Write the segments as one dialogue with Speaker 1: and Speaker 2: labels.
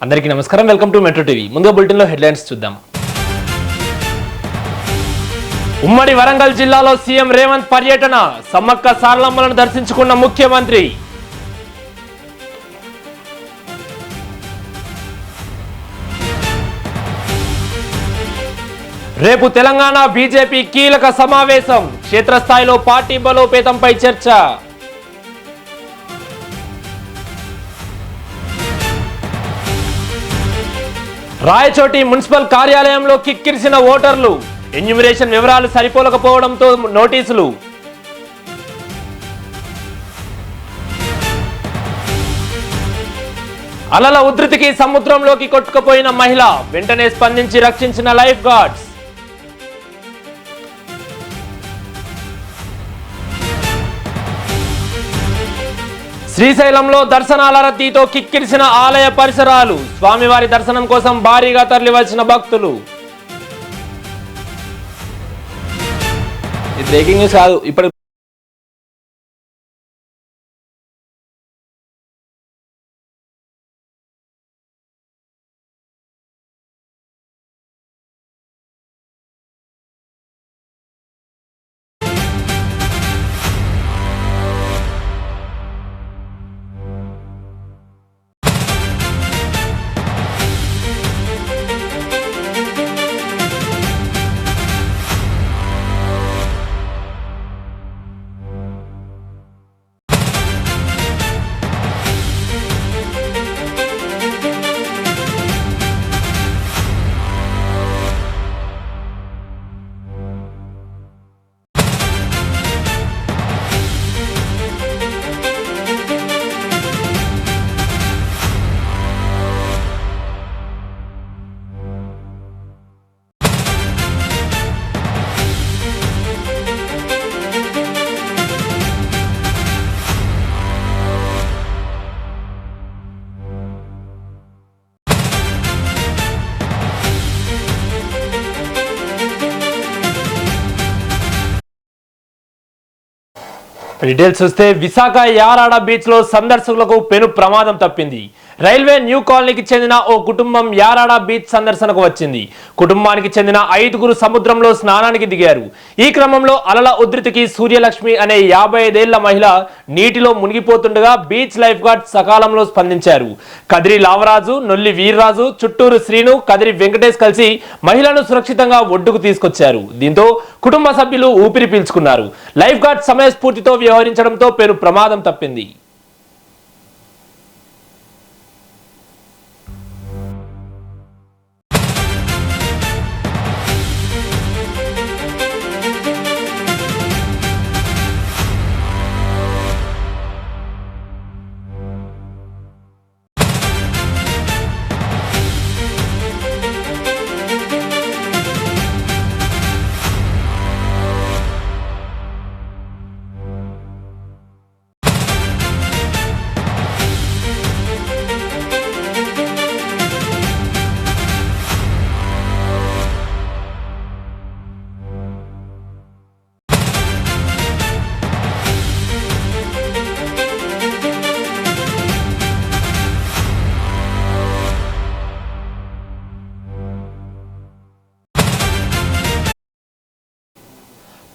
Speaker 1: అందరికీ నమస్కారం. Welcome to metro TV. ముందుగా బులెటిన్లో హెడ్లైన్స్ చూద్దాం. ఉమ్మడి వరంగల్ జిల్లాలో సీఎం రేవంత్ పర్యటన, సమ్మక్క సారలమ్మలను దర్శించుకున్న ముఖ్యమంత్రి. రేపు తెలంగాణ బీజేపీ కీలక సమావేశం, క్షేత్రస్థాయిలో పార్టీ బలోపేతంపై చర్చ. రాయచోటి మున్సిపల్ కార్యాలయంలో కిక్కిరిసిన ఓటర్లు, ఎన్యూమరేషన్ వివరాలు సరిపోలకపోవడంతో నోటీసులు. అలల ఉధృతికి సముద్రంలోకి కొట్టుకుపోయిన మహిళ, వెంటనే స్పందించి రక్షించిన లైఫ్ గార్డ్స్. శ్రీశైలంలో దర్శనాల రద్దీతో కిక్కిరిసిన ఆలయ పరిసరాలు, స్వామివారి దర్శనం కోసం భారీగా తరలివచ్చిన భక్తులు. ఇది బ్రేకింగ్ న్యూస్ కాదు. ఇప్పుడు డీటెయిల్స్ చూస్తే విశాఖ యారాడ బీచ్ లో సందర్శకులకు పెను ప్రమాదం తప్పింది. రైల్వే న్యూ కాలనీకి చెందిన ఓ కుటుంబం యారాడ బీచ్ సందర్శనకు వచ్చింది. కుటుంబానికి చెందిన 5గురు సముద్రంలో స్నానానికి దిగారు. ఈ క్రమంలో అలల ఉధృతికి సూర్యలక్ష్మి అనే 55 ఏళ్ల మహిళ నీటిలో మునిగిపోతుండగా బీచ్ లైఫ్ గార్డ్ సకాలంలో స్పందించారు. కదిరి లావరాజు, నొల్లి వీర్రాజు, చుట్టూరు శ్రీను, కదిరి వెంకటేష్ కలిసి మహిళను సురక్షితంగా ఒడ్డుకు తీసుకొచ్చారు. దీంతో కుటుంబ సభ్యులు ఊపిరి పీల్చుకున్నారు. లైఫ్ గార్డ్ సమయస్ఫూర్తితో వ్యవహరించడంతో పెను ప్రమాదం తప్పింది.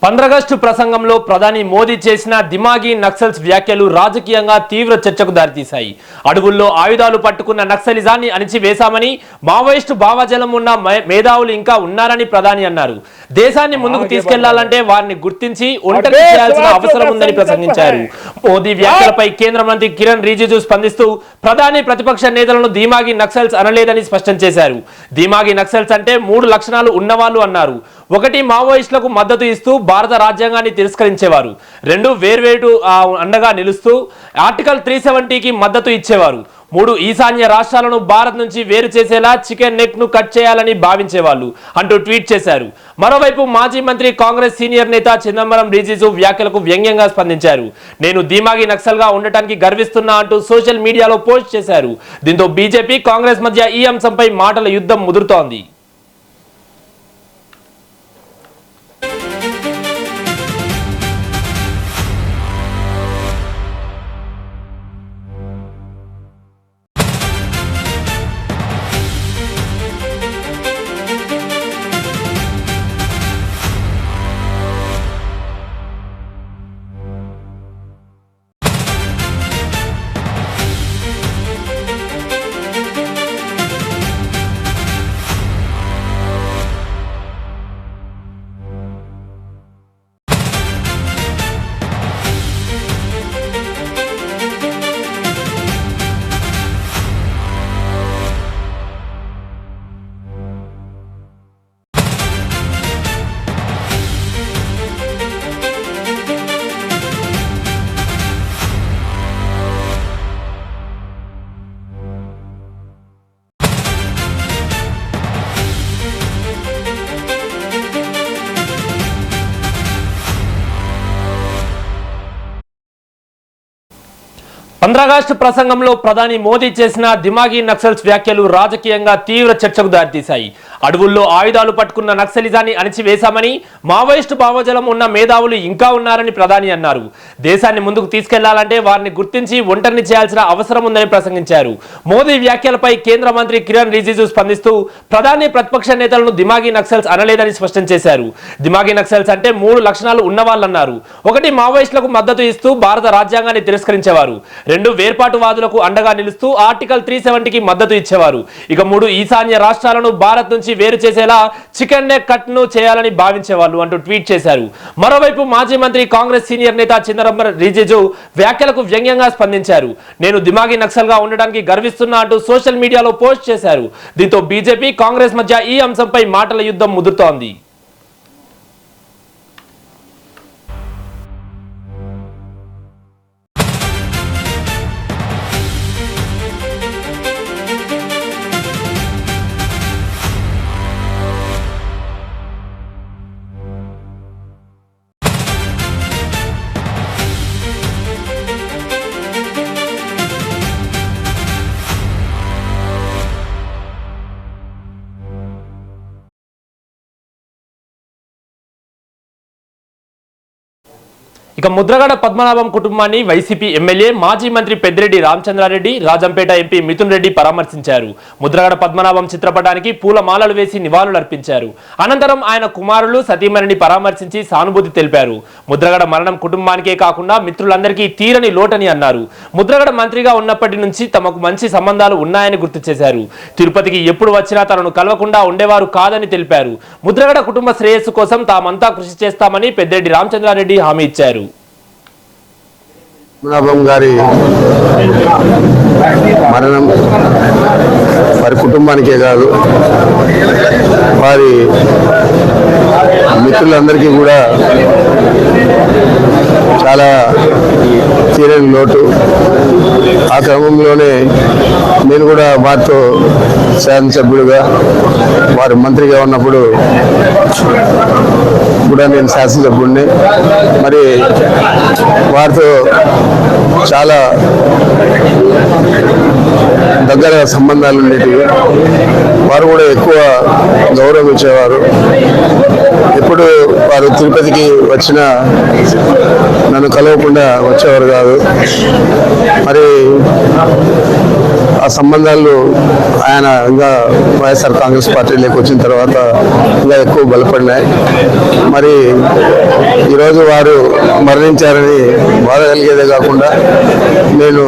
Speaker 1: పంద్రగస్టు ప్రసంగంలో ప్రధాని మోదీ చేసిన దిమాగి నక్సల్స్ వ్యాఖ్యలు రాజకీయంగా తీవ్ర చర్చకు దారితీశాయి. అడవుల్లో ఆయుధాలు పట్టుకున్న నక్సలిజాన్ని అణిచివేశామని, మావోయిస్టు భావజలం ఉన్న మేధావులు ఇంకా ఉన్నారని ప్రధాని అన్నారు. దేశాన్ని ముందుకు తీసుకెళ్లాలంటే వారిని గుర్తించి ఒంటరి చేయాల్సిన అవసరం ఉందని ప్రసంగించారు. మోదీ వ్యాఖ్యలపై కేంద్ర మంత్రి కిరణ్ రిజిజు స్పందిస్తూ ప్రధాని ప్రతిపక్ష నేతలను దిమాగి నక్సల్స్ అనలేదని స్పష్టం చేశారు. దిమాగి నక్సల్స్ అంటే 3 లక్షణాలు ఉన్నవాళ్ళు అన్నారు. 1 మావోయిస్టులకు మద్దతు ఇస్తూ భారత రాజ్యాంగాన్ని తిరస్కరించేవారు. 2 వేర్వేరు అండగా నిలుస్తూ ఆర్టికల్ 370కి మద్దతు ఇచ్చేవారు. 3 ఈశాన్య రాష్ట్రాలను భారత్ నుంచి వేరు చేసేలా చికెన్ నెక్ ను కట్ చేయాలని భావించేవాళ్ళు అంటూ ట్వీట్ చేశారు. మరోవైపు మాజీ మంత్రి కాంగ్రెస్ సీనియర్ నేత చిదంబరం రిజిజు వ్యాఖ్యలకు వ్యంగ్యంగా స్పందించారు. నేను దిమాగి నక్సల్ గా ఉండటానికి గర్విస్తున్నా అంటూ సోషల్ మీడియాలో పోస్ట్ చేశారు. దీంతో బీజేపీ కాంగ్రెస్ మధ్య ఈ అంశంపై మాటల యుద్ధం ముదురుతోంది. 15 ప్రసంగంలో ప్రధాని మోదీ చేసిన దిమాగీ నక్సల్స్ వ్యాఖ్యలు రాజకీయంగా తీవ్ర చర్చకు దారితీశాయి. అడవుల్లో ఆయుధాలు పట్టుకున్న నక్సలిజాన్ని అణిచివేశామని, మావోయిస్టు భావజాలం ఉన్న మేధావులు ఇంకా ఉన్నారని ప్రధాని అన్నారు. దేశాన్ని ముందుకు తీసుకెళ్లాలంటే వారిని గుర్తించి ఒంటరిని చేయాల్సిన అవసరం ఉందని ప్రసంగించారు. మోదీ వ్యాఖ్యలపై కేంద్ర మంత్రి కిరణ్ రిజిజు స్పందిస్తూ ప్రధాని ప్రతిపక్ష నేతలను దిమాగీ నక్సల్స్ అనలేదని స్పష్టం చేశారు. దిమాగీ నక్సల్స్ అంటే 3 లక్షణాలు ఉన్నవాళ్ళన్నారు. 1 మావోయిస్టులకు మద్దతు ఇస్తూ భారత రాజ్యాంగాన్ని తిరస్కరించేవారు. 2 వేర్పాటువాదులకు అండగా నిలుస్తూ ఆర్టికల్ 370కి మద్దతు ఇచ్చేవారు. ఇక 3 ఈశాన్య రాష్ట్రాలను భారత్ నుంచి వేరు చేసేలా చికెన్ నెక్ కట్ ను చేయాలని భావించేవాళ్ళు అంటూ ట్వీట్ చేశారు. మరోవైపు మాజీ మంత్రి కాంగ్రెస్ సీనియర్ నేత చిందరం రిజిజు వ్యాఖ్యలకు వ్యంగ్యంగా స్పందించారు. నేను దిమాగీ నక్సల్ గా ఉండడానికి గర్విస్తున్నా అంటూ సోషల్ మీడియాలో పోస్ట్ చేశారు. దీంతో బీజేపీ కాంగ్రెస్ మధ్య ఈ అంశంపై మాటల యుద్ధం ముదురుతోంది. ఇక ముద్రగడ పద్మనాభం కుటుంబాన్ని వైసీపీ ఎమ్మెల్యే మాజీ మంత్రి పెద్దిరెడ్డి రామచంద్రారెడ్డి, రాజంపేట ఎంపీ మిథున్ రెడ్డి పరామర్శించారు. ముద్రగడ పద్మనాభం చిత్రపటానికి పూలమాలలు వేసి నివాళులర్పించారు. అనంతరం ఆయన కుమారులు సతీమణిని పరామర్శించి సానుభూతి తెలిపారు. ముద్రగడ మరణం కుటుంబానికే కాకుండా మిత్రులందరికీ తీరని లోటని అన్నారు. ముద్రగడ మంత్రిగా ఉన్నప్పటి నుంచి తమకు మంచి సంబంధాలు ఉన్నాయని గుర్తు చేశారు. తిరుపతికి ఎప్పుడు వచ్చినా తనను కలవకుండా ఉండేవారు కాదని తెలిపారు. ముద్రగడ కుటుంబ శ్రేయస్సు కోసం తామంతా కృషి చేస్తామని పెద్దిరెడ్డి రామచంద్రారెడ్డి హామీ ఇచ్చారు.
Speaker 2: పద్మనాభం గారి మరణం వారి కుటుంబానికే కాదు, వారి మిత్రులందరికీ కూడా చాలా తీరని లోటు. ఆ క్రమంలోనే నేను కూడా వారితో శాసనసభ్యుడిగా, వారి మంత్రిగా ఉన్నప్పుడు కూడా నేను శాసనసభ్యుడిని. మరి వారితో చాలా దగ్గర సంబంధాలు ఉండేటివి. వారు కూడా ఎక్కువ గౌరవం ఇచ్చేవారు. ఎప్పుడు వారు తిరుపతికి వచ్చినా నన్ను కలవకుండా వచ్చేవారు కాదు. మరి ఆ సంబంధాలు ఆయన ఇంకా వైఎస్ఆర్ కాంగ్రెస్ పార్టీలోకి వచ్చిన తర్వాత ఇంకా ఎక్కువ బలపడినాయి. మరి ఈరోజు వారు మరణించారని బాధ కలిగేదే కాకుండా, నేను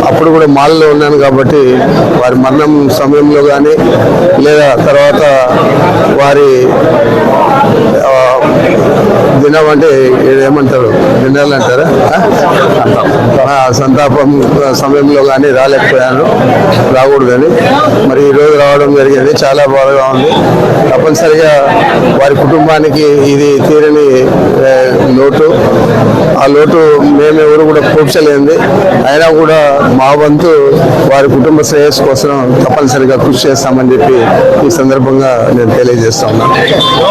Speaker 2: అప్పుడు కూడా మాల్లో ఉన్నాను కాబట్టి వారి మరణం సమయంలో కానీ లేదా తర్వాత వారి దినం అంటే ఏమంటారు, దినాలు అంటారా, సంతాపం సమయంలో కానీ రాలేకపోయాను, రాకూడదని. మరి ఈరోజు రావడం జరిగింది, చాలా బాధగా ఉంది. తప్పనిసరిగా వారి కుటుంబానికి ఇది తీరని లోటు. ఆ లోటు మేమెవరు కూడా పూడ్చలేంది. అయినా కూడా మా వంతు వారి కుటుంబ శ్రేయస్సు కోసం తప్పనిసరిగా కృషి చేస్తామని చెప్పి ఈ సందర్భంగా నేను తెలియజేస్తా ఉన్నాను.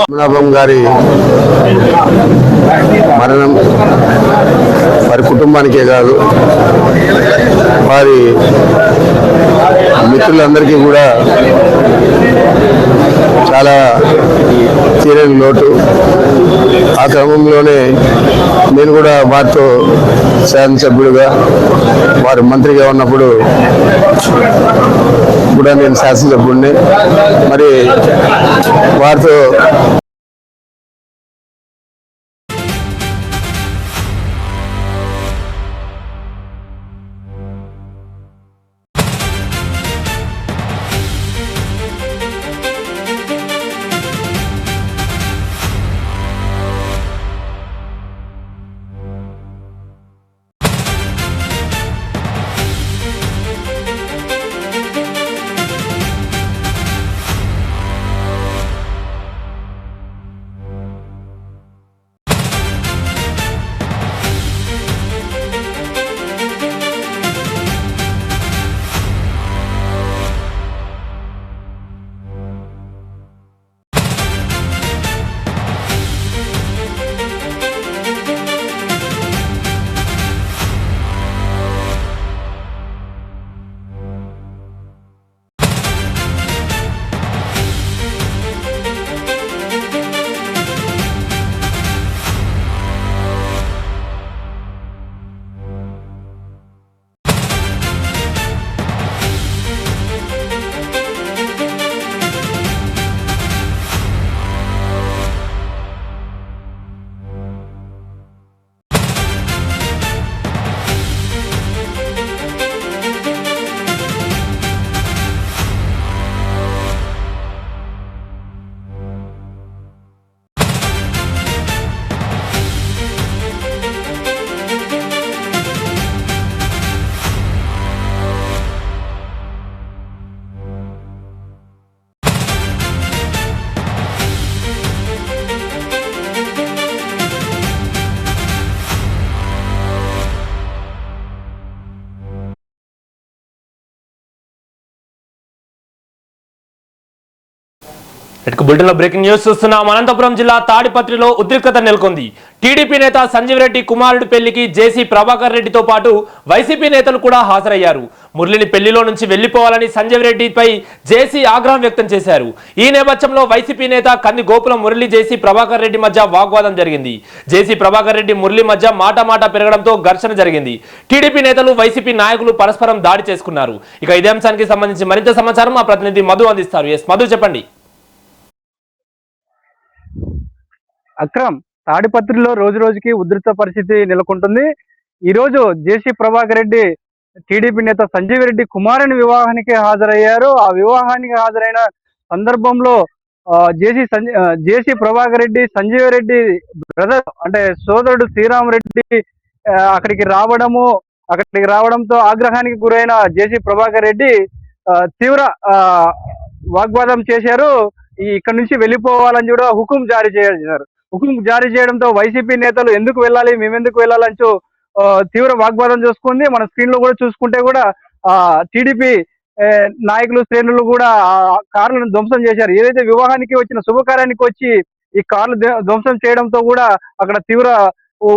Speaker 2: పద్మనాభం గారి మరణం వారి కుటుంబానికే కాదు, వారి మిత్రులందరికీ కూడా చాలా తీరని లోటు. ఆ క్రమంలోనే నేను కూడా వారితో శాసనసభ్యుడిగా, వారి మంత్రిగా ఉన్నప్పుడు కూడా నేను శాసనసభ్యుడిని. మరి వారితో
Speaker 1: బులెటిన్ లో బ్రేకింగ్ న్యూస్ చూస్తున్నాం. అనంతపురం జిల్లా తాడిపత్రిలో ఉద్రిక్తత నెలకొంది. టీడీపీ నేత సంజీవ్ రెడ్డి కుమారుడి పెళ్లికి జేసీ ప్రభాకర్ రెడ్డితో పాటు వైసీపీ నేతలు కూడా హాజరయ్యారు. మురళిని పెళ్లిలో నుంచి వెళ్లిపోవాలని సంజీవ్ రెడ్డిపై జేసీ ఆగ్రహం వ్యక్తం చేశారు. ఈ నేపథ్యంలో వైసీపీ నేత కంది గోపుల మురళి జేసీ ప్రభాకర్ రెడ్డి మధ్య వాగ్వాదం జరిగింది. జేసీ ప్రభాకర్ రెడ్డి మురళి మధ్య మాట పెరగడంతో ఘర్షణ జరిగింది. టీడీపీ నేతలు వైసీపీ నాయకులు పరస్పరం దాడి చేసుకున్నారు. ఇక ఇదే అంశానికి సంబంధించి మరింత సమాచారం మా ప్రతినిధి మధు అందిస్తారు. ఎస్ మధు, చెప్పండి.
Speaker 3: అక్రమ్, తాడిపత్రిలో రోజు రోజుకి ఉధృత పరిస్థితి నెలకొంటుంది. ఈ రోజు జేసీ ప్రభాకర్ రెడ్డి టీడీపీ నేత సంజీవ్ రెడ్డి కుమారుని వివాహానికి హాజరయ్యారు. ఆ వివాహానికి హాజరైన సందర్భంలో జేసీ ప్రభాకర్ రెడ్డి సంజీవ్ రెడ్డి బ్రదర్ అంటే సోదరుడు శ్రీరామ్ రెడ్డి అక్కడికి రావడంతో ఆగ్రహానికి గురైన జేసీ ప్రభాకర్ రెడ్డి తీవ్ర వాగ్వాదం చేశారు. ఇక్కడ నుంచి వెళ్ళిపోవాలని కూడా హుకుం జారీ చేశారు. హుకుం జారీ చేయడంతో వైసీపీ నేతలు ఎందుకు వెళ్ళాలి, మేమెందుకు వెళ్ళాలంటూ తీవ్ర వాగ్వాదం చూసుకుంది. మన స్క్రీన్ లో కూడా చూసుకుంటే కూడా టీడీపీ నాయకులు శ్రేణులు కూడా కార్లను ధ్వంసం చేశారు. ఏదైతే వివాహానికి వచ్చిన శుభకార్యానికి వచ్చి ఈ కార్లు ధ్వంసం చేయడంతో కూడా అక్కడ తీవ్ర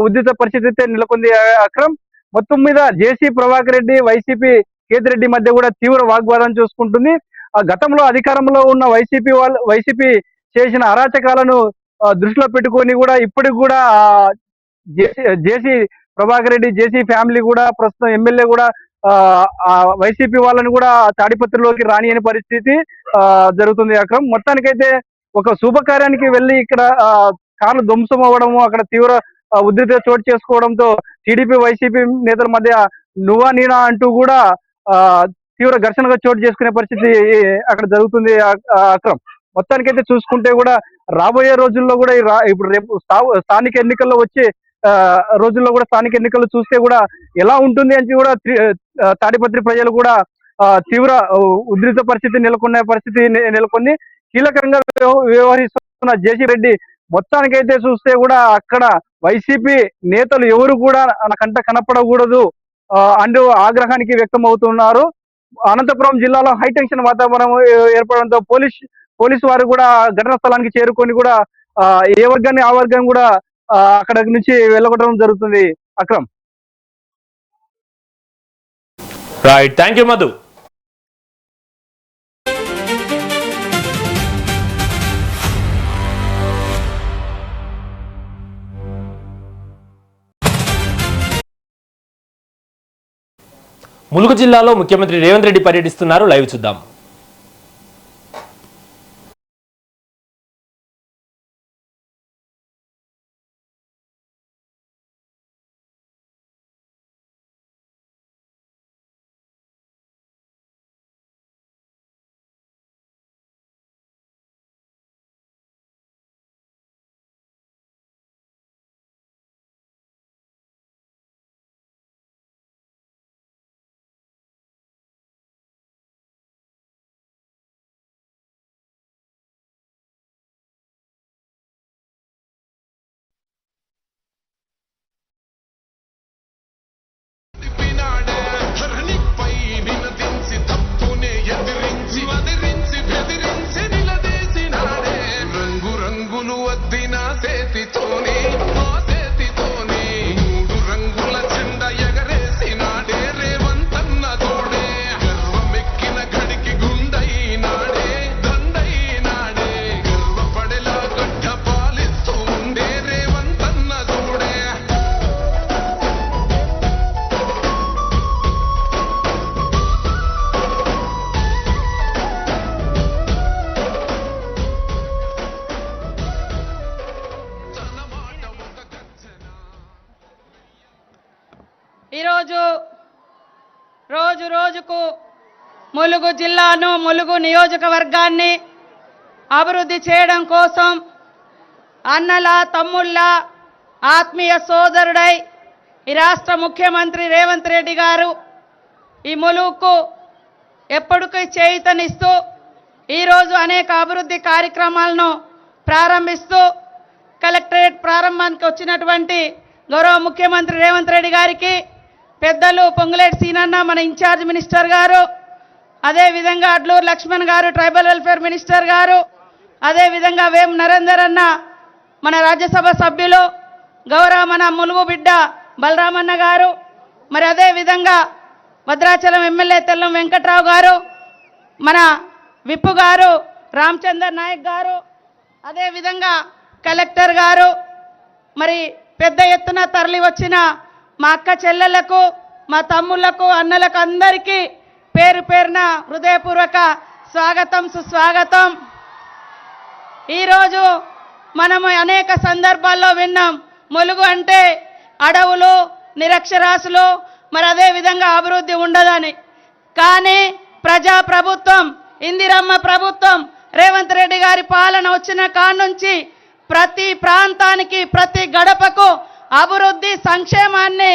Speaker 3: ఉద్రిక్త పరిస్థితి నెలకొంది. అక్రమ్, మొత్తం మీద జేసీ ప్రభాకర్ రెడ్డి వైసీపీ కేతిరెడ్డి మధ్య కూడా తీవ్ర వాగ్వాదం చూసుకుంటుంది. గతంలో అధికారంలో ఉన్న వైసీపీ చేసిన అరాచకాలను దృష్టిలో పెట్టుకొని కూడా ఇప్పటికి కూడా జేసీ ప్రభాకర్ రెడ్డి జేసీ ఫ్యామిలీ కూడా ప్రస్తుతం ఎమ్మెల్యే కూడా వైసీపీ వాళ్ళని కూడా తాడిపత్రిలోకి రానియని పరిస్థితి జరుగుతుంది. అక్రమ్, మొత్తానికైతే ఒక శుభకార్యానికి వెళ్ళి ఇక్కడ కార్లు ధ్వంసం అవ్వడము, అక్కడ తీవ్ర ఉద్రిక్త చోటు చేసుకోవడంతో టీడీపీ వైసీపీ నేతల మధ్య నువ్వా నేనా అంటూ కూడా తీవ్ర ఘర్షణగా చోటు చేసుకునే పరిస్థితి అక్కడ జరుగుతుంది. అక్రమ్, మొత్తానికైతే చూసుకుంటే కూడా రాబోయే రోజుల్లో కూడా ఇప్పుడు రేపు స్థానిక ఎన్నికల్లో వచ్చే రోజుల్లో కూడా స్థానిక ఎన్నికలు చూస్తే కూడా ఎలా ఉంటుంది అని కూడా తాడిపత్రి ప్రజలు కూడా తీవ్ర ఉద్రిక్త పరిస్థితి నెలకొంది. కీలకంగా వ్యవహరిస్తున్న జేసీ రెడ్డి మొత్తానికైతే చూస్తే కూడా అక్కడ వైసీపీ నేతలు ఎవరు కూడా కంట కనపడకూడదు అంటూ ఆగ్రహానికి వ్యక్తం అవుతున్నారు. అనంతపురం జిల్లాలో హైటెన్షన్ వాతావరణం ఏర్పడడంతో పోలీసు వారు కూడా ఘటనా స్థలానికి చేరుకొని కూడా ఏ వర్గాన్ని ఆ వర్గం కూడా అక్కడ నుంచి వెళ్ళగొట్టడం జరుగుతుంది. Akram,
Speaker 1: right, thank you Madhu. Mulugu జిల్లాలో ముఖ్యమంత్రి రేవంత్ రెడ్డి పర్యటిస్తున్నారు. లైవ్ చూద్దాం.
Speaker 4: ఈరోజు రోజుకు ములుగు జిల్లాను ములుగు నియోజకవర్గాన్ని అభివృద్ధి చేయడం కోసం అన్నల తమ్ముళ్ళ ఆత్మీయ సోదరుడై ఈ రాష్ట్ర ముఖ్యమంత్రి రేవంత్ రెడ్డి గారు ఈ ములుగుకు ఎప్పటికీ చేయూతనిస్తూ ఈరోజు అనేక అభివృద్ధి కార్యక్రమాలను ప్రారంభిస్తూ కలెక్టరేట్ ప్రారంభానికి వచ్చినటువంటి గౌరవ ముఖ్యమంత్రి రేవంత్ రెడ్డి గారికి పెద్దలు పొంగులేటి సీనన్న మన ఇన్ఛార్జ్ మినిస్టర్ గారు, అదేవిధంగా అడ్లూరు లక్ష్మణ్ గారు ట్రైబల్ వెల్ఫేర్ మినిస్టర్ గారు, అదేవిధంగా వేం నరేందర్ అన్న మన రాజ్యసభ సభ్యులు, గౌరవ మన ములుగు బిడ్డ బలరామన్న గారు, మరి అదేవిధంగా భద్రాచలం ఎమ్మెల్యే తెల్లం వెంకట్రావు గారు, మన విప్పు గారు రామచందర్ నాయక్ గారు, అదేవిధంగా కలెక్టర్ గారు, మరి పెద్ద ఎత్తున తరలి వచ్చిన మా అక్క చెల్లెళ్లకు, మా తమ్ముళ్లకు, అన్నలకు అందరికీ పేరు పేరున హృదయపూర్వక స్వాగతం, సుస్వాగతం. ఈరోజు మనము అనేక సందర్భాల్లో విన్నాం, ములుగు అంటే అడవులు, నిరక్షరాస్యులు, మరి అదేవిధంగా అభివృద్ధి ఉండదని. కానీ ప్రజా ప్రభుత్వం, ఇందిరమ్మ ప్రభుత్వం, రేవంత్ రెడ్డి గారి పాలన వచ్చిన కాడ నుంచి ప్రతి ప్రాంతానికి, ప్రతి గడపకు అభివృద్ధి, సంక్షేమాన్ని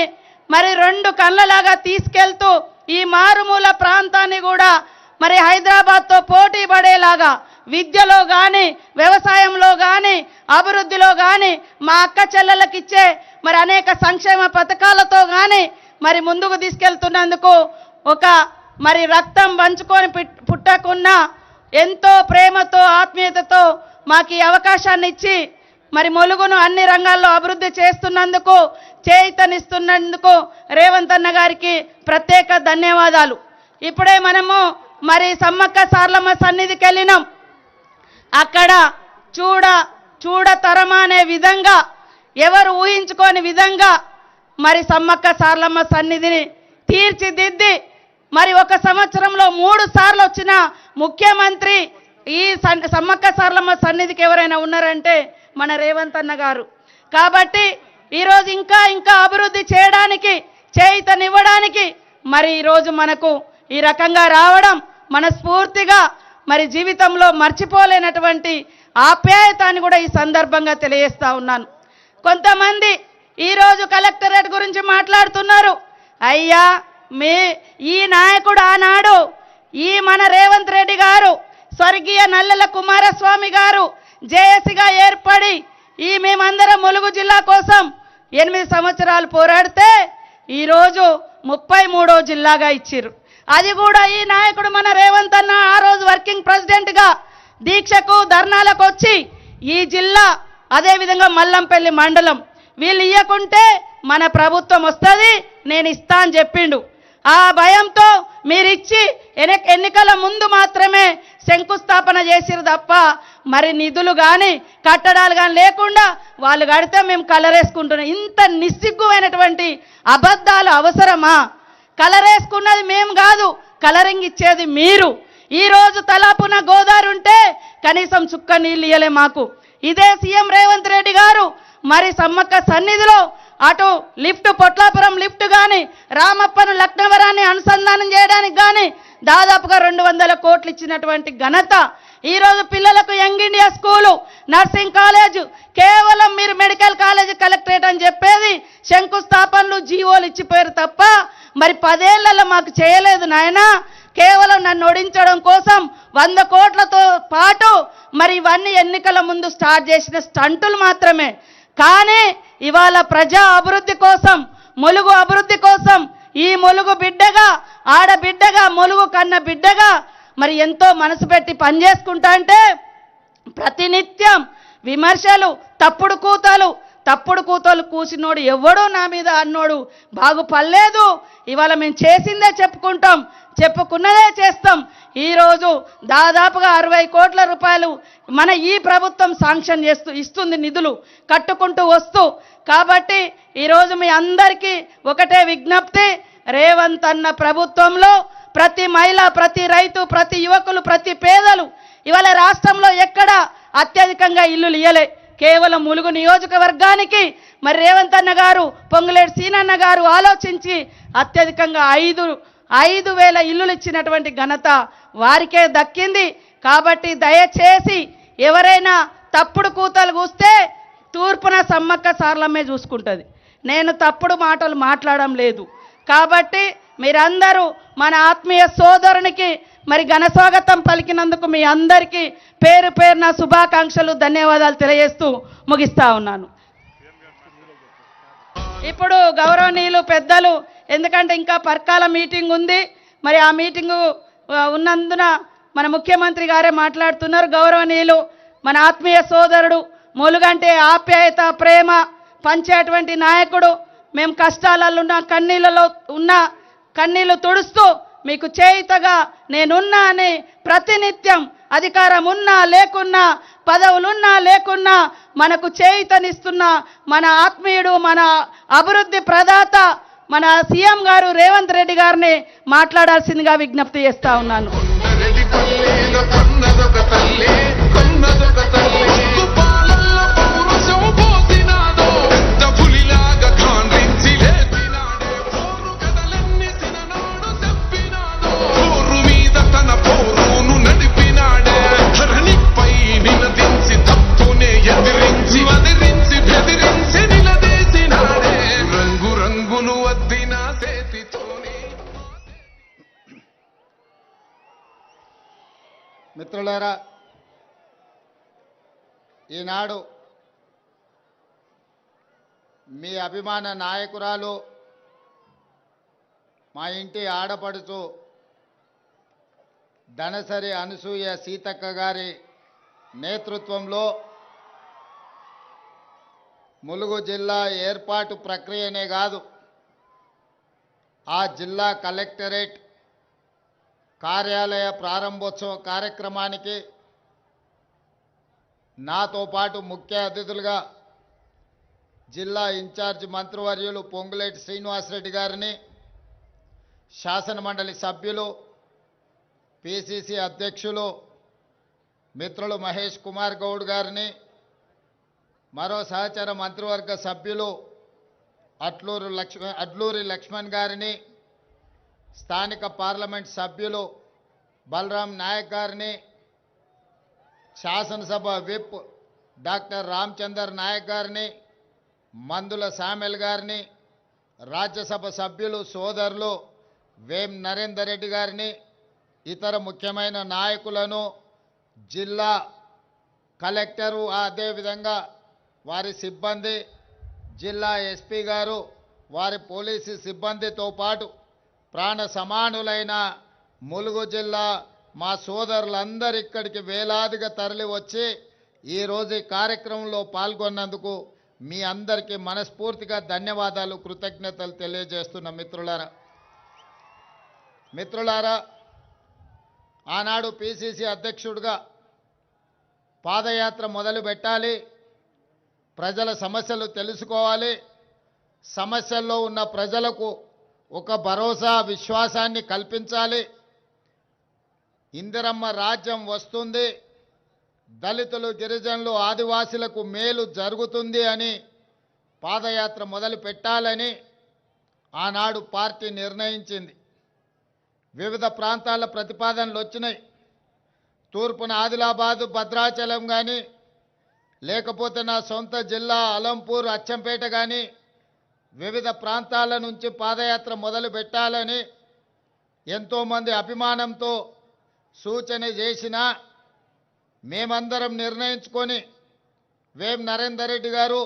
Speaker 4: మరి రెండు కళ్ళలాగా తీసుకెళ్తూ ఈ మారుమూల ప్రాంతాన్ని కూడా మరి హైదరాబాద్తో పోటీ పడేలాగా విద్యలో కానీ, వ్యవసాయంలో కానీ, అభివృద్ధిలో కానీ, మా అక్క చెల్లెలకు ఇచ్చే మరి అనేక సంక్షేమ పథకాలతో కానీ మరి ముందుకు తీసుకెళ్తున్నందుకు ఒక మరి రక్తం పంచుకొని పుట్టకున్నా ఎంతో ప్రేమతో, ఆత్మీయతతో మాకు ఈ అవకాశాన్ని ఇచ్చి మరి ములుగును అన్ని రంగాల్లో అభివృద్ధి చేస్తున్నందుకు, చేయితనిస్తున్నందుకు రేవంత్ అన్న గారికి ప్రత్యేక ధన్యవాదాలు. ఇప్పుడే మనము మరి సమ్మక్క సార్లమ్మ సన్నిధికి వెళ్ళినాం. అక్కడ చూడతరమా అనే విధంగా, ఎవరు ఊహించుకోని విధంగా మరి సమ్మక్క సార్లమ్మ సన్నిధిని తీర్చిదిద్ది మరి ఒక సంవత్సరంలో 3 సార్లు వచ్చిన ముఖ్యమంత్రి ఈ సమ్మక్క సార్లమ్మ సన్నిధికి ఎవరైనా ఉన్నారంటే మన రేవంత్ అన్న గారు. కాబట్టి ఈరోజు ఇంకా అభివృద్ధి చేయడానికి, చేయితనివ్వడానికి మరి ఈరోజు మనకు ఈ రకంగా రావడం మనస్ఫూర్తిగా మరి జీవితంలో మర్చిపోలేనటువంటి ఆప్యాయతాన్ని కూడా ఈ సందర్భంగా తెలియజేస్తా ఉన్నాను. కొంతమంది ఈరోజు కలెక్టరేట్ గురించి మాట్లాడుతున్నారు. అయ్యా, ఈ నాయకుడు ఆనాడు ఈ మన రేవంత్ రెడ్డి గారు, స్వర్గీయ నల్లెల కుమారస్వామి గారు జేఏసీగా ఏర్పడి మేమందరం ములుగు జిల్లా కోసం 8 సంవత్సరాలు పోరాడితే ఈరోజు 33వ జిల్లాగా ఇచ్చిర్రు. అది కూడా ఈ నాయకుడు మన రేవంత్ అన్న ఆ రోజు వర్కింగ్ ప్రెసిడెంట్గా దీక్షకు, ధర్నాలకు వచ్చి ఈ జిల్లా, అదేవిధంగా మల్లంపల్లి మండలం వీళ్ళు ఇయ్యకుంటే మన ప్రభుత్వం వస్తుంది, నేను ఇస్తా అని చెప్పిండు. ఆ భయంతో మీరిచ్చి ఎన్నికల ముందు మాత్రమే శంకుస్థాపన చేసిరు తప్ప మరి నిధులు కానీ, కట్టడాలు కానీ లేకుండా వాళ్ళు కడితే మేము కలరేసుకుంటున్నాం. ఇంత నిస్సిగ్గుమైనటువంటి అబద్ధాలు అవసరమా? కలరేసుకున్నది మేము కాదు, కలరింగ్ ఇచ్చేది మీరు. ఈరోజు తలాపున గోదావరి ఉంటే కనీసం చుక్క నీళ్ళు ఇయ్యలే మాకు. ఇదే సీఎం రేవంత్ రెడ్డి గారు మరి సమ్మక్క సన్నిధిలో అటు లిఫ్ట్, పొట్లాపురం లిఫ్ట్ కానీ, రామప్పను లక్నవరాన్ని అనుసంధానం చేయడానికి కానీ దాదాపుగా 200 కోట్లు ఇచ్చినటువంటి ఘనత. ఈరోజు పిల్లలకు young India school, nursing college, కేవలం మీరు మెడికల్ కాలేజ్, కలెక్టరేట్ అని చెప్పేది శంకుస్థాపనలు, జీవోలు ఇచ్చిపోయారు తప్ప మరి 10 ఏళ్లలో మాకు చేయలేదు నాయనా. కేవలం నన్ను ఓడించడం కోసం 100 కోట్లతో పాటు మరి ఇవన్నీ ఎన్నికల ముందు స్టార్ట్ చేసిన స్టంటులు మాత్రమే. కానీ ఇవాళ ప్రజా అభివృద్ధి కోసం, ములుగు అభివృద్ధి కోసం ఈ ములుగు బిడ్డగా, ఆడబిడ్డగా, ములుగు కన్న బిడ్డగా మరి ఎంతో మనసు పెట్టి పనిచేసుకుంటా అంటే ప్రతినిత్యం విమర్శలు, తప్పుడు కూతలు కూసినోడు ఎవడో నా మీద అన్నోడు బాగుపడలేదు. ఇవాళ మేము చేసిందే చెప్పుకుంటాం, చెప్పుకున్నదే చేస్తాం. ఈరోజు దాదాపుగా 60 కోట్ల రూపాయలు మన ఈ ప్రభుత్వం శాంక్షన్ ఇస్తుంది నిధులు కట్టుకుంటూ వస్తూ. కాబట్టి ఈరోజు మీ అందరికీ ఒకటే విజ్ఞప్తి, రేవంత్ అన్న ప్రభుత్వంలో ప్రతి మహిళ, ప్రతి రైతు, ప్రతి యువకులు, ప్రతి పేదలు ఇవాళ రాష్ట్రంలో ఎక్కడ అత్యధికంగా ఇల్లులు ఇయ్యలే. కేవలం ములుగు నియోజకవర్గానికి మరి రేవంత్ అన్న గారు, పొంగులేటి సీనన్న గారు ఆలోచించి అత్యధికంగా 5,000 ఇల్లులు ఇచ్చినటువంటి ఘనత వారికే దక్కింది. కాబట్టి దయచేసి ఎవరైనా తప్పుడు కూతలు కూస్తే తూర్పున సమ్మక్క సార్లమ్మే చూసుకుంటుంది. నేను తప్పుడు మాటలు మాట్లాడడం లేదు. కాబట్టి మీరందరూ మన ఆత్మీయ సోదరునికి మరి ఘన స్వాగతం పలికినందుకు మీ అందరికీ పేరు పేరున శుభాకాంక్షలు, ధన్యవాదాలు తెలియజేస్తూ ముగిస్తా ఉన్నాను. ఇప్పుడు గౌరవనీయులు పెద్దలు, ఎందుకంటే ఇంకా పర్కాల మీటింగ్ ఉంది, మరి ఆ మీటింగు ఉన్నందున మన ముఖ్యమంత్రి గారే మాట్లాడుతున్నారు. గౌరవనీయులు మన ఆత్మీయ సోదరుడు మొలుగంటే ఆప్యాయత ప్రేమ పంచేటువంటి నాయకుడు. మేము కష్టాలలో ఉన్న కన్నీళ్ళలో ఉన్న కన్నీళ్లు తుడుస్తూ మీకు చేయుతగా నేనున్నా అని ప్రతినిత్యం అధికారం ఉన్నా లేకున్నా పదవులున్నా లేకున్నా మనకు చేయుతనిస్తున్న మన ఆత్మీయుడు, మన అభివృద్ధి ప్రదాత, మన సీఎం గారు రేవంత్ రెడ్డి గారిని మాట్లాడాల్సిందిగా విజ్ఞప్తి చేస్తా ఉన్నాను.
Speaker 5: మిత్రులారా, ఈనాడు మీ అభిమాన నాయకురాలు మా ఇంటి ఆడపడుచు ధనసరి అనసూయ సీతక్క గారి నేతృత్వంలో ములుగు జిల్లా ఏర్పాటు ప్రక్రియనే కాదు, ఆ జిల్లా కలెక్టరేట్ కార్యాలయ ప్రారంభోత్సవ కార్యక్రమానికి నాతో పాటు ముఖ్య అతిథులుగా జిల్లా ఇన్ఛార్జ్ మంత్రివర్యులు పొంగులేటి శ్రీనివాసరెడ్డి గారిని, శాసనమండలి సభ్యులు, పిసిసి అధ్యక్షులు మిత్రులు మహేష్ కుమార్ గౌడ్ గారిని, మరో సహచర మంత్రివర్గ సభ్యులు అడ్లూరి లక్ష్మణ్ గారిని, స్థానిక పార్లమెంట్ సభ్యులు బలరాం నాయక్ గారిని, శాసనసభ విప్ డాక్టర్ రామచందర్ నాయక్ గారిని, మందుల సామెల్ గారిని, రాజ్యసభ సభ్యులు సోదరులు వేం నరేందర్ రెడ్డి గారిని, ఇతర ముఖ్యమైన నాయకులను, జిల్లా కలెక్టరు, అదేవిధంగా వారి సిబ్బంది, జిల్లా ఎస్పీ గారు, వారి పోలీసు సిబ్బందితో పాటు ప్రాణ సమానులైన ములుగు జిల్లా మా సోదరులందరూ ఇక్కడికి వేలాదిగా తరలి వచ్చి ఈరోజు ఈ కార్యక్రమంలో పాల్గొన్నందుకు మీ అందరికీ మనస్ఫూర్తిగా ధన్యవాదాలు, కృతజ్ఞతలు తెలియజేస్తున్న మిత్రులారా, ఆనాడు పిసిసి అధ్యక్షుడిగా పాదయాత్ర మొదలు పెట్టాలి, ప్రజల సమస్యలు తెలుసుకోవాలి, సమస్యల్లో ఉన్న ప్రజలకు ఒక భరోసా విశ్వాసాన్ని కల్పించాలి, ఇందిరమ్మ రాజ్యం వస్తుంది, దళితులు గిరిజనులు ఆదివాసీలకు మేలు జరుగుతుంది అని పాదయాత్ర మొదలు పెట్టాలని ఆనాడు పార్టీ నిర్ణయించింది. వివిధ ప్రాంతాల ప్రతిపాదనలు వచ్చినాయి. తూర్పున ఆదిలాబాదు భద్రాచలం కానీ, లేకపోతే నా సొంత జిల్లా అలంపూర్ అచ్చంపేట కానీ వివిధ ప్రాంతాల నుంచి పాదయాత్ర మొదలు పెట్టాలని ఎంతోమంది అభిమానంతో సూచన చేసినా మేమందరం నిర్ణయించుకొని వేం నరేందర్ రెడ్డి గారు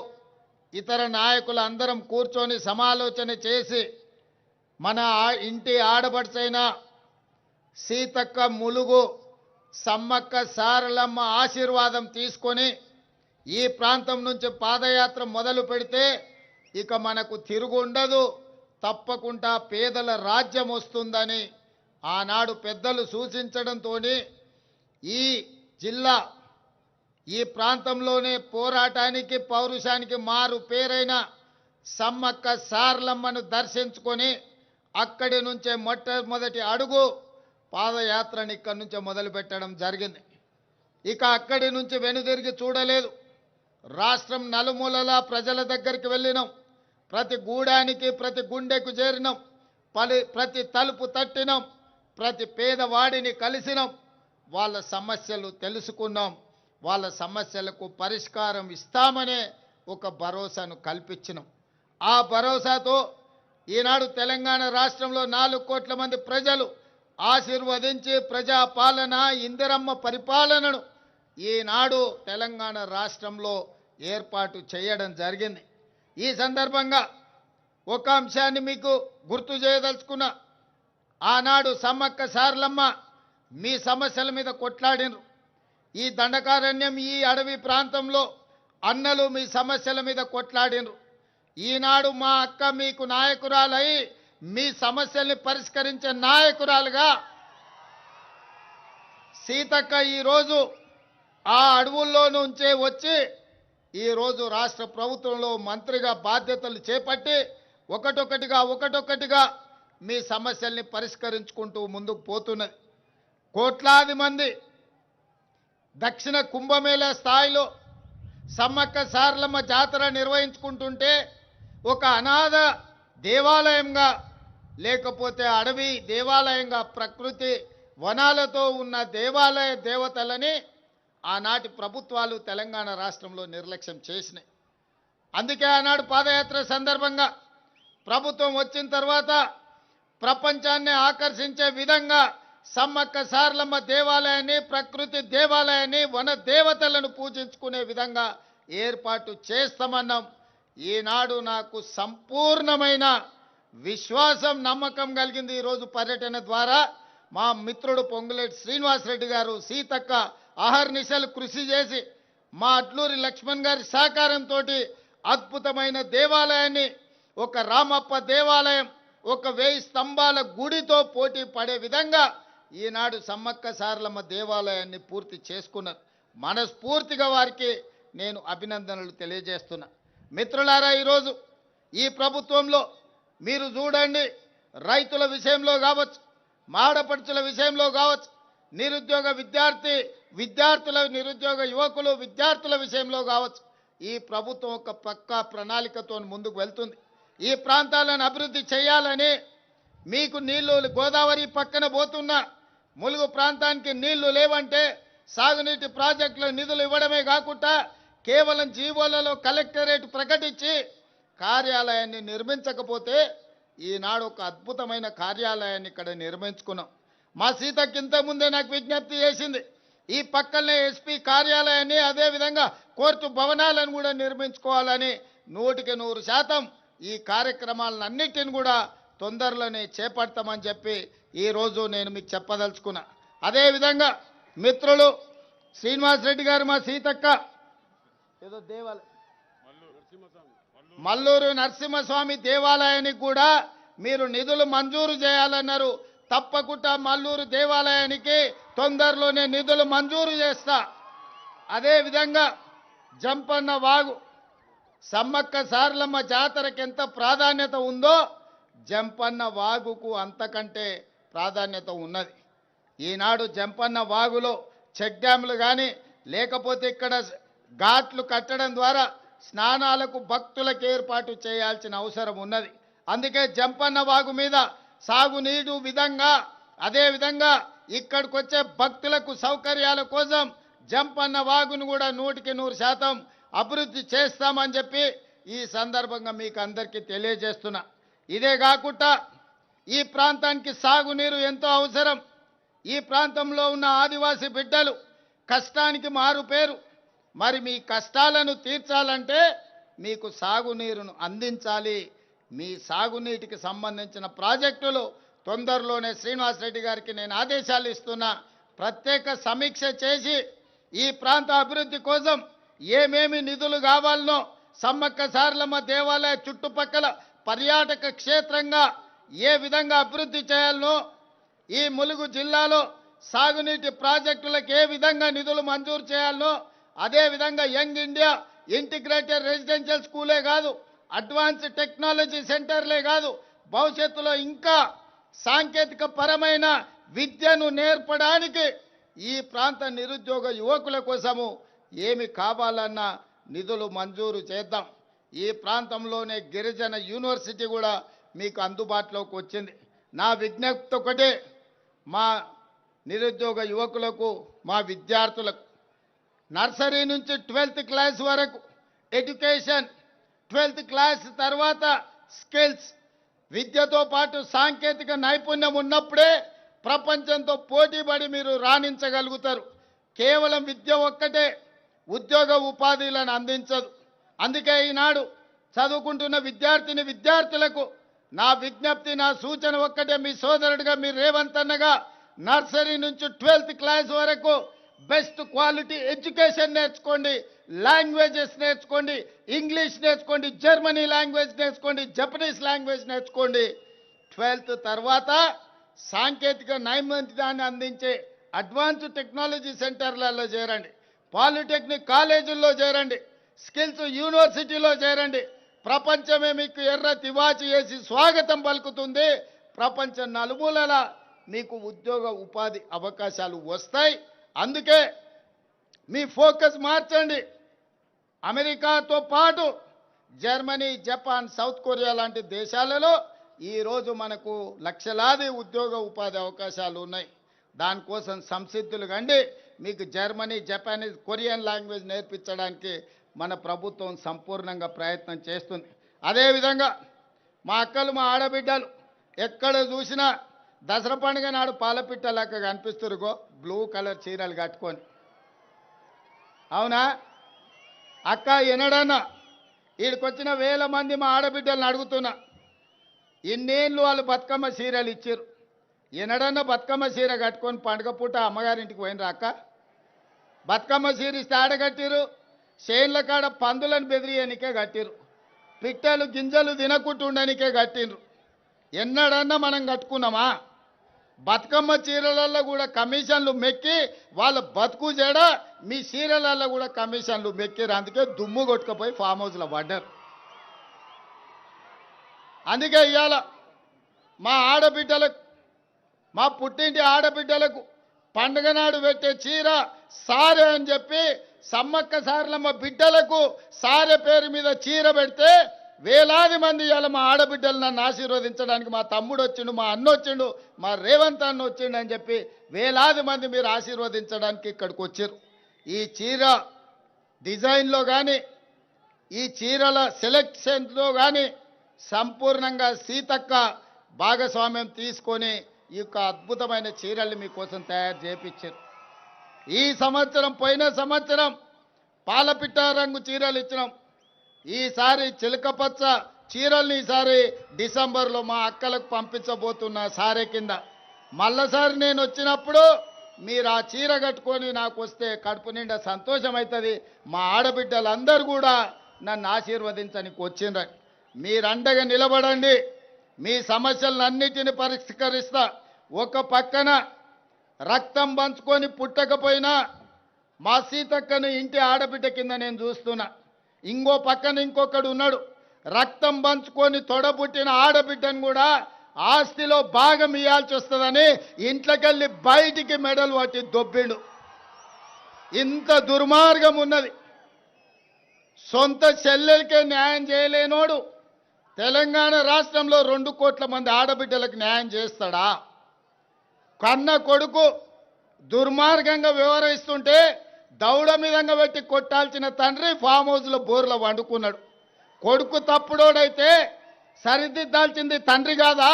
Speaker 5: ఇతర నాయకులు అందరం కూర్చొని సమాలోచన చేసి మన ఇంటి ఆడపడుచైన సీతక్క ములుగు సమ్మక్క సారలమ్మ ఆశీర్వాదం తీసుకొని ఈ ప్రాంతం నుంచి పాదయాత్ర మొదలు పెడితే ఇక మనకు తిరుగు ఉండదు, తప్పకుండా పేదల రాజ్యం వస్తుందని ఆనాడు పెద్దలు సూచించడంతో ఈ జిల్లా ఈ ప్రాంతంలోనే పోరాటానికి పౌరుషానికి మారు పేరైన సమ్మక్క సారలమ్మను దర్శించుకొని అక్కడి నుంచే మొట్టమొదటి అడుగు పాదయాత్రని ఇక్కడి నుంచే మొదలు పెట్టడం జరిగింది. ఇక అక్కడి నుంచి వెనుదిరిగి చూడలేదు. రాష్ట్రం నలుమూలలా ప్రజల దగ్గరికి వెళ్ళినాం, ప్రతి గూడానికి ప్రతి గుండెకు చేరినాం, ప్రతి తలుపు తట్టినాం, ప్రతి పేదవాడిని కలిసినాం, వాళ్ళ సమస్యలు తెలుసుకున్నాం, వాళ్ళ సమస్యలకు పరిష్కారం ఇస్తామనే ఒక భరోసాను కల్పించినాం. ఆ భరోసాతో ఈనాడు తెలంగాణ రాష్ట్రంలో 4 కోట్ల మంది ప్రజలు ఆశీర్వదించి ప్రజాపాలన ఇందిరమ్మ పరిపాలనను ఈనాడు తెలంగాణ రాష్ట్రంలో ఏర్పాటు చేయడం జరిగింది. ఈ సందర్భంగా ఒక అంశాన్ని మీకు గుర్తు చేయదలుచుకున్నా. ఆనాడు సమ్మక్క సారలమ్మ మీ సమస్యల మీద కొట్లాడినరు. ఈ దండకారణ్యం ఈ అడవి ప్రాంతంలో అన్నలు మీ సమస్యల మీద కొట్లాడినరు. ఈనాడు మా అక్క మీకు నాయకురాలై మీ సమస్యల్ని పరిష్కరించే నాయకురాలుగా సీతక్క ఈరోజు ఆ అడవుల్లో నుంచే వచ్చి ఈరోజు రాష్ట్ర ప్రభుత్వంలో మంత్రిగా బాధ్యతలు చేపట్టి ఒకటొకటిగా మీ సమస్యల్ని పరిష్కరించుకుంటూ ముందుకు పోతున్నది. కోట్లాది మంది దక్షిణ కుంభమేళా స్థాయిలో సమ్మక్క సారలమ్మ జాతర నిర్వహించుకుంటుంటే ఒక అనాథ దేవాలయంగా లేకపోతే అడవి దేవాలయంగా ప్రకృతి వనాలతో ఉన్న దేవాలయ దేవతలని ఆనాటి ప్రభుత్వాలు తెలంగాణ రాష్ట్రంలో నిర్లక్ష్యం చేసినాయి. అందుకే ఆనాడు పాదయాత్ర సందర్భంగా ప్రభుత్వం వచ్చిన తర్వాత ప్రపంచాన్ని ఆకర్షించే విధంగా సమ్మక్క సారలమ్మ దేవాలయాన్ని ప్రకృతి దేవాలయాన్ని వన దేవతలను పూజించుకునే విధంగా ఏర్పాటు చేస్తామన్నాం. ఈనాడు నాకు సంపూర్ణమైన విశ్వాసం నమ్మకం కలిగింది. ఈరోజు పర్యటన ద్వారా మా మిత్రుడు పొంగులేటి శ్రీనివాసరెడ్డి గారు సీతక్క అహర్నిశలు కృషి చేసి మా అట్లూరి లక్ష్మణ్ గారి సహకారంతో అద్భుతమైన దేవాలయాన్ని ఒక రామప్ప దేవాలయం ఒక 1000 స్తంభాల గుడితో పోటీ పడే విధంగా ఈనాడు సమ్మక్క సారలమ్మ దేవాలయాన్ని పూర్తి చేసుకున్నారు. మనస్ఫూర్తిగా వారికి నేను అభినందనలు తెలియజేస్తున్నా. మిత్రులారా, ఈరోజు ఈ ప్రభుత్వంలో మీరు చూడండి, రైతుల విషయంలో కావచ్చు, మాడపడుచుల విషయంలో కావచ్చు, నిరుద్యోగ విద్యార్థుల నిరుద్యోగ యువకులు విద్యార్థుల విషయంలో కావచ్చు, ఈ ప్రభుత్వం ఒక పక్కా ప్రణాళికతో ముందుకు వెళ్తుంది. ఈ ప్రాంతాలను అభివృద్ధి చేయాలని మీకు నీళ్లు గోదావరి పక్కన పోతున్న ములుగు ప్రాంతానికి నీళ్లు లేవంటే సాగునీటి ప్రాజెక్టుల నిధులు ఇవ్వడమే కాకుండా కేవలం జీవోలలో కలెక్టరేట్ ప్రకటించి కార్యాలయాన్ని నిర్మించకపోతే ఈనాడు ఒక అద్భుతమైన కార్యాలయాన్ని ఇక్కడ నిర్మించుకున్నాం. మా సీతకి ఇంతకుముందే నాకు విజ్ఞప్తి చేసింది, ఈ పక్కనే ఎస్పీ కార్యాలయాన్ని అదేవిధంగా కోర్టు భవనాలను కూడా నిర్మించుకోవాలని. 100% ఈ కార్యక్రమాలన్నిటిని కూడా తొందరలోనే చేపడతామని చెప్పి ఈరోజు నేను మీకు చెప్పదలుచుకున్నా. అదేవిధంగా మిత్రులు శ్రీనివాసరెడ్డి గారు మా సీతక్క ఏదో దేవాలయం మల్లూరు నరసింహస్వామి దేవాలయానికి కూడా మీరు నిధులు మంజూరు చేయాలన్నారు. తప్పకుండా మల్లూరు దేవాలయానికి తొందరలోనే నిధులు మంజూరు చేస్తా. అదేవిధంగా జంపన్న వాగు సమ్మక్క సారలమ్మ జాతరకి ఎంత ప్రాధాన్యత ఉందో జంపన్న వాగుకు అంతకంటే ప్రాధాన్యత ఉన్నది. ఈనాడు జంపన్న వాగులో చెక్ డ్యాములు కానీ లేకపోతే ఇక్కడ ఘాట్లు కట్టడం ద్వారా స్నానాలకు భక్తులకు ఏర్పాటు చేయాల్సిన అవసరం ఉన్నది. అందుకే జంపన్న వాగు మీద సాగునీరు విధంగా అదేవిధంగా ఇక్కడికి వచ్చే భక్తులకు సౌకర్యాల కోసం జంపన్న వాగును కూడా 100% అభివృద్ధి చేస్తామని చెప్పి ఈ సందర్భంగా మీకు అందరికీ తెలియజేస్తున్నా. ఇదే కాకుండా ఈ ప్రాంతానికి సాగునీరు ఎంతో అవసరం. ఈ ప్రాంతంలో ఉన్న ఆదివాసీ బిడ్డలు కష్టానికి మారు పేరు. మరి మీ కష్టాలను తీర్చాలంటే మీకు సాగునీరును అందించాలి. మీ సాగునీటికి సంబంధించిన ప్రాజెక్టులు తొందరలోనే శ్రీనివాసరెడ్డి గారికి నేను ఆదేశాలు ఇస్తున్నా. ప్రత్యేక సమీక్ష చేసి ఈ ప్రాంత అభివృద్ధి కోసం ఏమేమి నిధులు కావాలనో సమ్మక్క సారలమ్మ దేవాలయ చుట్టుపక్కల పర్యాటక క్షేత్రంగా ఏ విధంగా అభివృద్ధి చేయాలనో ఈ ములుగు జిల్లాలో సాగునీటి ప్రాజెక్టులకు ఏ విధంగా నిధులు మంజూరు చేయాలనో అదేవిధంగా యంగ్ ఇండియా ఇంటిగ్రేటెడ్ రెసిడెన్షియల్ స్కూలే కాదు, అడ్వాన్స్ టెక్నాలజీ సెంటర్లే కాదు, భవిష్యత్తులో ఇంకా సాంకేతిక పరమైన విద్యను నేర్పడానికి ఈ ప్రాంత నిరుద్యోగ యువకుల కోసము ఏమి కావాలన్నా నిధులు మంజూరు చేద్దాం. ఈ ప్రాంతంలోనే గిరిజన యూనివర్సిటీ కూడా మీకు అందుబాటులోకి వచ్చింది. నా విజ్ఞప్తి ఒకటే, మా నిరుద్యోగ యువకులకు మా విద్యార్థులకు నర్సరీ నుంచి 12th క్లాస్ వరకు ఎడ్యుకేషన్, 12th క్లాస్ తర్వాత స్కిల్స్, విద్యతో పాటు సాంకేతిక నైపుణ్యం ఉన్నప్పుడే ప్రపంచంతో పోటీపడి మీరు రాణించగలుగుతారు. కేవలం విద్య ఒక్కటే ఉద్యోగ ఉపాధిలను అందించదు. అందుకే ఈనాడు చదువుకుంటున్న విద్యార్థులకు నా విజ్ఞప్తి, నా సూచన ఒక్కటే, మీ సోదరుడిగా మీరు రేవంత్ అన్నగా నర్సరీ నుంచి 12th క్లాస్ వరకు బెస్ట్ క్వాలిటీ ఎడ్యుకేషన్ నేర్చుకోండి, లాంగ్వేజెస్ నేర్చుకోండి, ఇంగ్లీష్ నేర్చుకోండి, జర్మనీ లాంగ్వేజ్ నేర్చుకోండి, జపనీస్ లాంగ్వేజ్ నేర్చుకోండి. 12th తర్వాత సాంకేతిక నైపుణ్యాన్ని అందించే అడ్వాన్స్డ్ టెక్నాలజీ సెంటర్లలో చేరండి, పాలిటెక్నిక్ కాలేజీల్లో చేరండి, స్కిల్స్ యూనివర్సిటీలో చేరండి. ప్రపంచమే మీకు ఎర్ర తివాచి చేసి స్వాగతం పలుకుతుంది. ప్రపంచం నలుమూలల మీకు ఉద్యోగ ఉపాధి అవకాశాలు వస్తాయి. అందుకే మీ ఫోకస్ మార్చండి. అమెరికాతో పాటు జర్మనీ, జపాన్, సౌత్ కొరియా లాంటి దేశాలలో ఈరోజు మనకు లక్షలాది ఉద్యోగ ఉపాధి అవకాశాలు ఉన్నాయి. దానికోసం సంసిద్ధులు కండి. మీకు జర్మనీ, జపానీస్, కొరియన్ లాంగ్వేజ్ నేర్పించడానికి మన ప్రభుత్వం సంపూర్ణంగా ప్రయత్నం చేస్తుంది. అదేవిధంగా మా అక్కలు, మా ఆడబిడ్డలు ఎక్కడ చూసినా దసరా పండుగ నాడు పాలపిట్టలాగా కనిపిస్తురుగో బ్లూ కలర్ చీరలు కట్టుకొని. అవునా అక్క? ఎన్నడన్నా ఈడికొచ్చిన వేల మంది మా ఆడబిడ్డలను అడుగుతున్నా, ఇన్నేళ్ళు వాళ్ళు బతుకమ్మ చీరలు ఇచ్చారు, ఎన్నడన్నా బతుకమ్మ చీర కట్టుకొని పండుగ పూట అమ్మగారింటికి పోయినరా అక్క? బతుకమ్మ చీర ఇస్తే ఆడగట్టిరు, చేన్ల కాడ పందులను బెదిరియనికే కట్టిరు, పిట్టలు గింజలు తినకుంటుండనికే కట్టిండ్రు. ఎన్నడన్నా మనం కట్టుకున్నామా? బతుకమ్మ చీరలలో కూడా కమిషన్లు మెక్కి వాళ్ళ బతుకు చేడ మీ చీరలలో కూడా కమిషన్లు మెక్కిరు. అందుకే దుమ్ము కొట్టుకుపోయి ఫామ్ హౌస్లో పడ్డారు. అందుకే ఇవాళ మా ఆడబిడ్డలకు, మా పుట్టింటి ఆడబిడ్డలకు పండుగ నాడు పెట్టే చీర సారె అని చెప్పి సమ్మక్క సారలమ్మ బిడ్డలకు సారె పేరు మీద చీర పెడితే వేలాది మంది ఇవాళ మా ఆడబిడ్డలు నన్ను ఆశీర్వదించడానికి మా తమ్ముడు వచ్చిండు, మా అన్న వచ్చిండు, మా రేవంత్ అన్న వచ్చిండు అని చెప్పి వేలాది మంది మీరు ఆశీర్వదించడానికి ఇక్కడికి వచ్చారు. ఈ చీర డిజైన్లో కానీ, ఈ చీరల సెలెక్షన్లో కానీ సంపూర్ణంగా సీతక్క భాగస్వామ్యం తీసుకొని ఈ యొక్క అద్భుతమైన చీరల్ని మీకోసం తయారు చేయించారు. ఈ సంవత్సరం, పోయిన సంవత్సరం పాలపిట్ట రంగు చీరలు ఇచ్చినాం. ఈసారి చిలకపచ్చ చీరల్ని ఈసారి డిసెంబర్లో మా అక్కలకు పంపించబోతున్న సారే కింద. మళ్ళసారి నేను వచ్చినప్పుడు మీరు ఆ చీర కట్టుకొని నాకు వస్తే కడుపు నిండా సంతోషం అవుతుంది. మా ఆడబిడ్డలందరూ కూడా నన్ను ఆశీర్వదించడానికి వచ్చిండ్రు. మీరు అండగా నిలబడండి, మీ సమస్యలన్నిటిని పరిష్కరిస్తా. ఒక పక్కన రక్తం పంచుకొని పుట్టకపోయినా మా సీతక్కను ఇంటి ఆడబిడ్డ కింద నేను చూస్తున్నా. ఇంకో పక్కన ఇంకొకడు ఉన్నాడు, రక్తం పంచుకొని తొడబుట్టిన ఆడబిడ్డను కూడా ఆస్తిలో భాగం ఇవ్వాల్సి వస్తుందని ఇంట్లోకెళ్ళి బయటికి మెడలు పట్టి దొబ్బిండు. ఇంత దుర్మార్గం ఉన్నది. సొంత చెల్లెలకే న్యాయం చేయలేనోడు తెలంగాణ రాష్ట్రంలో 2 కోట్ల మంది ఆడబిడ్డలకు న్యాయం చేస్తాడా? కన్న కొడుకు దుర్మార్గంగా వ్యవహరిస్తుంటే దౌడ మీదంగా పెట్టి కొట్టాల్సిన తండ్రి ఫామ్ హౌస్లో బోర్లో వండుకున్నాడు. కొడుకు తప్పుడోడైతే సరిదిద్దాల్సింది తండ్రి కాదా?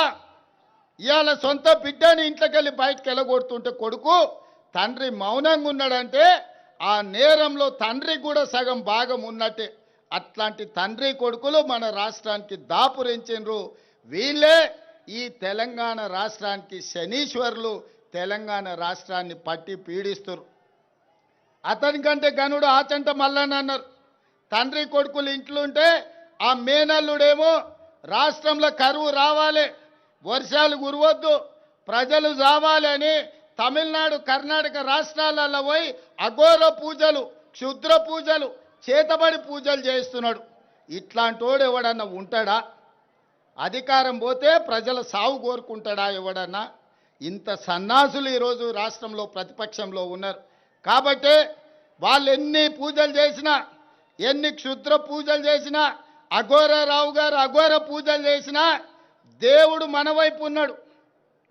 Speaker 5: ఇవాళ సొంత బిడ్డని ఇంట్లోకి వెళ్ళి బయటకు వెళ్ళగొడుతుంటే కొడుకు, తండ్రి మౌనంగా ఉన్నాడంటే ఆ నేరంలో తండ్రి కూడా సగం భాగం ఉన్నట్టే. అట్లాంటి తండ్రి కొడుకులు మన రాష్ట్రానికి దాపురించిండ్రు. వీళ్ళే ఈ తెలంగాణ రాష్ట్రానికి శనీశ్వరులు, తెలంగాణ రాష్ట్రాన్ని పట్టి పీడిస్తారు. అతనికంటే గనుడు ఆచంట మల్లన్న అన్నారు. తండ్రి కొడుకులు ఇంట్లో ఉంటే ఆ మేనల్లుడేమో రాష్ట్రంలో కరువు రావాలి, వర్షాలు కురవద్దు, ప్రజలు రావాలి అని తమిళనాడు, కర్ణాటక రాష్ట్రాలలో పోయి అఘోర పూజలు, క్షుద్ర పూజలు, చేతబడి పూజలు చేస్తున్నాడు. ఇట్లాంటోడు ఎవడన్నా ఉంటాడా? అధికారం పోతే ప్రజల సాగు కోరుకుంటాడా ఎవడన్నా? ఇంత సన్నాసులు ఈరోజు రాష్ట్రంలో ప్రతిపక్షంలో ఉన్నారు. కాబట్టి వాళ్ళు ఎన్ని పూజలు చేసినా, ఎన్ని క్షుద్ర పూజలు చేసినా, అఘోరరావు గారు అఘోర పూజలు చేసినా దేవుడు మన వైపు ఉన్నాడు.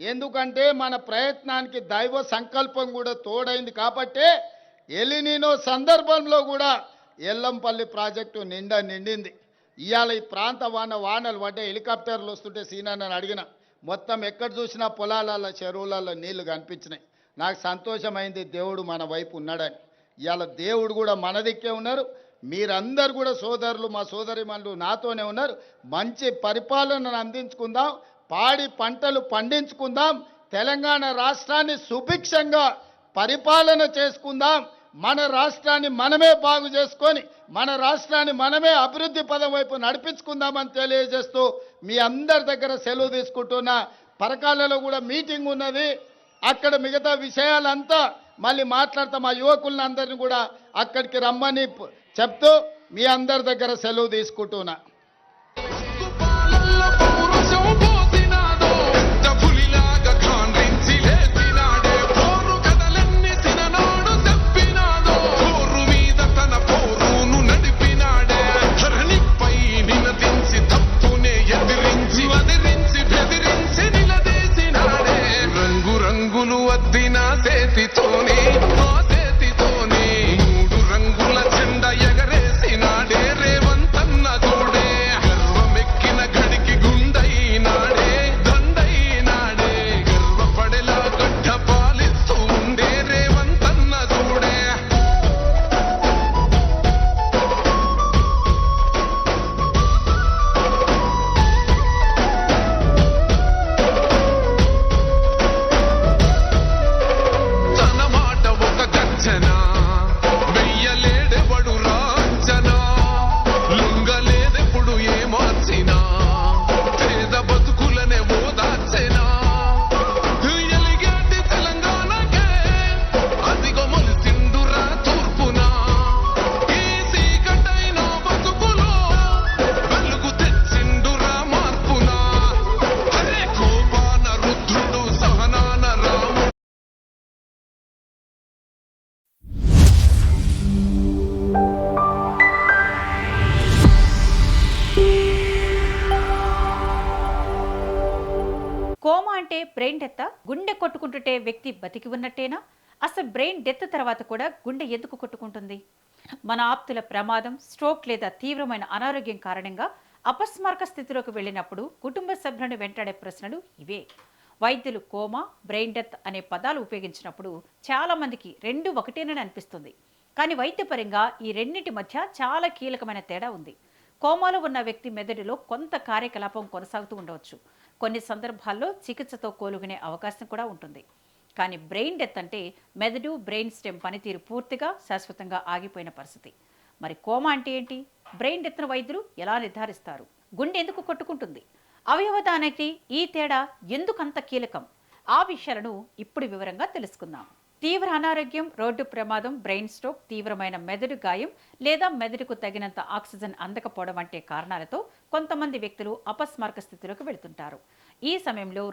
Speaker 5: ఎందుకంటే మన ప్రయత్నానికి దైవ సంకల్పం కూడా తోడైంది. కాబట్టి ఎలినినో సందర్భంలో కూడా ఎల్లంపల్లి ప్రాజెక్టు నిండింది. ఇవాళ ఈ ప్రాంత వానలు పడ్డే హెలికాప్టర్లు వస్తుంటే సీనాన్ని అడిగిన, మొత్తం ఎక్కడ చూసినా పొలాలలో, చెరువులలో నీళ్లు కనిపించినాయి. నాకు సంతోషమైంది, దేవుడు మన వైపు ఉన్నాడని. ఇవాళ దేవుడు కూడా మన దిక్కే ఉన్నారు. మీరందరూ కూడా సోదరులు, మా సోదరిమణులు నాతోనే ఉన్నారు. మంచి పరిపాలనను అందించుకుందాం, పాడి పంటలు పండించుకుందాం, తెలంగాణ రాష్ట్రాన్ని సుభిక్షంగా పరిపాలన చేసుకుందాం, మన రాష్ట్రాన్ని మనమే బాగు చేసుకొని మన రాష్ట్రాన్ని మనమే అభివృద్ధి పదం వైపు నడిపించుకుందామని తెలియజేస్తూ మీ అందరి దగ్గర సెలవు తీసుకుంటున్నా. పరకాలలో కూడా మీటింగ్ ఉన్నది, అక్కడ మిగతా విషయాలంతా మళ్ళీ మాట్లాడతాం. మా యువకులను అందరిని కూడా అక్కడికి రమ్మని చెప్తూ మీ అందరి దగ్గర సెలవు తీసుకుంటున్నా.
Speaker 6: కోమా అంటే బ్రెయిన్ డెత్? గుండె కొట్టుకుంటుంటే వ్యక్తి బతికి ఉన్నట్టేనా? అసలు బ్రెయిన్ డెత్ తర్వాత కూడా గుండె ఎందుకు కొట్టుకుంటుంది? మన ఆప్తుల ప్రమాదం, స్ట్రోక్ లేదా తీవ్రమైన అనారోగ్యం కారణంగా అపస్మారక స్థితిలోకి వెళ్ళినప్పుడు కుటుంబ సభ్యులను వెంటాడే ప్రశ్నలు ఇవే. వైద్యులు కోమా, బ్రెయిన్ డెత్ అనే పదాలు ఉపయోగించినప్పుడు చాలా మందికి రెండు ఒకటేనని అనిపిస్తుంది. కానీ వైద్యపరంగా ఈ రెండింటి మధ్య చాలా కీలకమైన తేడా ఉంది. కోమాలో ఉన్న వ్యక్తి మెదడులో కొంత కార్యకలాపం కొనసాగుతూ ఉండవచ్చు. కొన్ని సందర్భాల్లో చికిత్సతో కోలుకునే అవకాశం కూడా ఉంటుంది. కానీ బ్రెయిన్ డెత్ అంటే మెదడు, బ్రెయిన్ స్టెమ్ పనితీరు పూర్తిగా శాశ్వతంగా ఆగిపోయిన పరిస్థితి. మరి కోమా అంటే ఏంటి? బ్రెయిన్ డెత్ను వైద్యులు ఎలా నిర్ధారిస్తారు? గుండె ఎందుకు కొట్టుకుంటుంది? అవయవదానానికి ఈ తేడా ఎందుకంత కీలకం? ఆ విషయాలను ఇప్పుడు వివరంగా తెలుసుకుందాం. తీవ్ర అనారోగ్యం, రోడ్డు ప్రమాదం, బ్రెయిన్ స్ట్రోక్, తీవ్రమైన మెదడు గాయం లేదా మెదడుకు తగినంత ఆక్సిజన్ అందకపోవడం వంటి కారణాలతో కొంతమంది వ్యక్తులు అపస్మారక స్థితిలోకి వెళుతుంటారు. ఈ సమయంలో